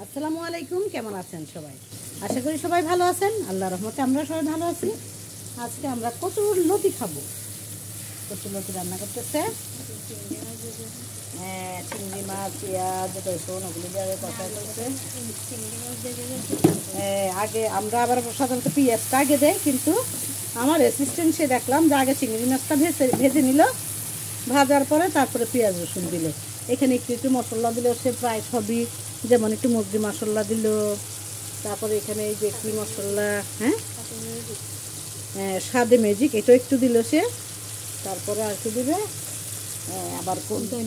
আসসালামু আলাইকুম, কেমন আছেন সবাই? আশা করি সবাই ভালো আছেন। আল্লাহর রহমতে আমরা সবাই ভালো আছি। আজকে আমরা কচুর লতি খাবো। কচুর লতি রান্না করতেছে চিংড়ি মাছ, পেঁয়াজ, রসুন ওগুলি দিয়ে কষা করছে। আগে আমরা আবার সাধারণত পেঁয়াজটা আগে দেয়, কিন্তু আমার অ্যাসিস্ট্যান্ট সে দেখলাম যে আগে চিংড়ি মাছটা ভেজে নিল, ভাজার পরে তারপরে পেঁয়াজ রসুন দিল। এখানে একটু একটু মশলা দিল সে, প্রায় সবই, যেমন একটু মুরগি মশলা দিল, তারপরে এখানে এই যে কি মশলা, স্বাদে ম্যাজিক এটাও একটু দিল সে, তারপরে আর কি দিবে আবার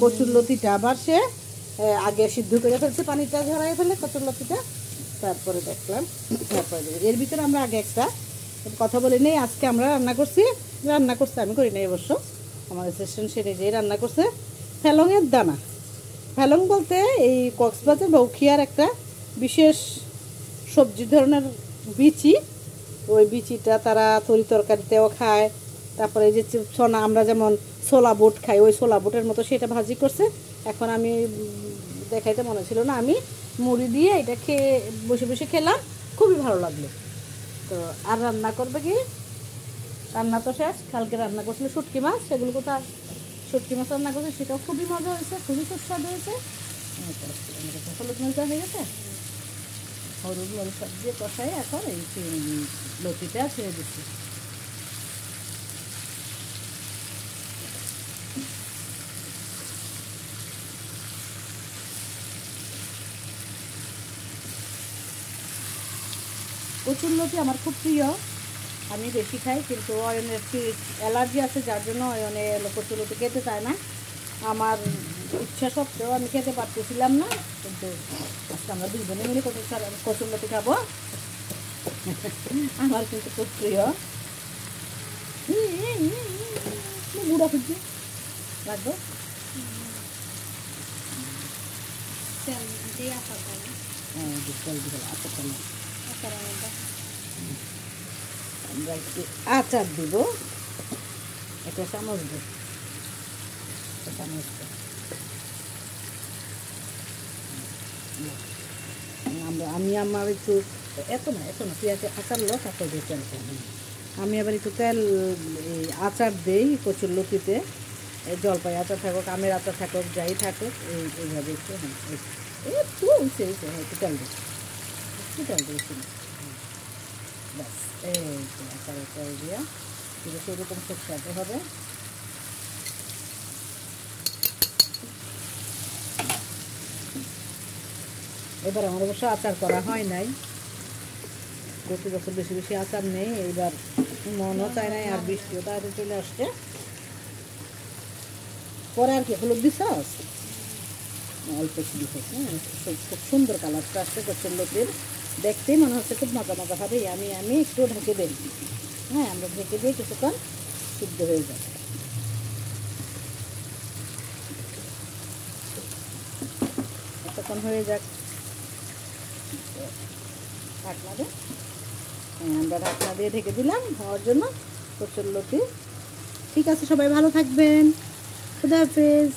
কচুর লতিটা আবার সে আগে সিদ্ধ করে ফেলছে, পানিটা ঝরাই ফেলে কচুর লতিটা, তারপরে দেখলাম তারপরে এর ভিতরে আমরা আগে একটা কথা বলে নেই। আজকে আমরা রান্না করছি আমি করি নাই অবশ্য, আমার অ্যাসিস্ট্যান্ট সে নিজেই রান্না করছে ফেলংয়ের দানা। ফেলং বলতে এই কক্সবাজার বা উখিয়ার একটা বিশেষ সবজি ধরনের বিচি, ওই বিচিটা তারা তরি তরকারিতেও খায়। তারপরে এই যে সোনা, আমরা যেমন ছোলা বুট খাই, ওই ছোলা বুটের মতো সেটা ভাজি করছে। এখন আমি দেখাইতে মনে ছিল না, আমি মুড়ি দিয়ে এটা খেয়ে বসে বসে খেলাম, খুবই ভালো লাগলো। তো আর রান্না করবে কি, রান্না তো শেষ। কালকে রান্না করছিল শুটকি মাছ, সেগুলো কোথাও শুটকি মাছ রান্না করছে, সেটাও খুবই মজা হয়েছে, খুবই সুস্বাদু হয়েছে। হলুদ মরিচা হয়ে গেছে, হলুদ মরিচা দিয়ে কষাই এখন এই লতিটা ছেড়ে দিচ্ছি। কচুর লতি আমার খুব প্রিয়, আমি বেশি খাই, কিন্তু অয়নের অ্যালার্জি আছে, যার জন্য অয়নে কচুর লতি খেতে চায় না। আমার ইচ্ছা সত্ত্বেও আমি খেতে পারতেছিলাম না, কিন্তু আজকে আমরা দুজনে মিলে কচুর লতি খাবো। আমার কিন্তু খুব প্রিয়। বুড়া খুঁজছি লাগবো আমরা একটু আচার দিব, একটা চামচ দেব, আমি আমার একটু এত না পেঁয়াজে আচার লো, তারপর দিয়ে তেল করবো। আমি আবার একটু তেল আচার দেই কচুর লতিতে, জলপাই আচার থাকুক, আমের আচার থাকুক, যাই থাকুক, এইভাবে একটু একটু একটু তেল দিই, একটু তেল দিয়েছি ব্যাস। এই আচারের তেল দিয়া কিন্তু সেরকম সুস্বাদু হবে। এবার আমার অবশ্য আচার করা হয় নাই, প্রতি বছর বেশি বেশি আচার নেই, এইবার মনও চায় নাই, আর বৃষ্টিও তাড়াতাড়ি চলে আসছে। পরে আর কি হলুদ দিস অল্প একটু দিস, খুব সুন্দর কালারটা আসছে কচুর লতির, দেখতেই মনে হচ্ছে খুব মজা মজা হবে। আমি একটু ঢেকে দিই, আমরা ঢেকে দিয়ে কিছুক্ষণ সিদ্ধ হয়ে যাবে। এতক্ষণ হয়ে যাক, ঢাকনা দিয়ে আমরা ঢাকনা দিয়ে ঢেকে দিলাম হওয়ার জন্য কচুর লতি। ঠিক আছে, সবাই ভালো থাকবেন, খুদা হাফেজ।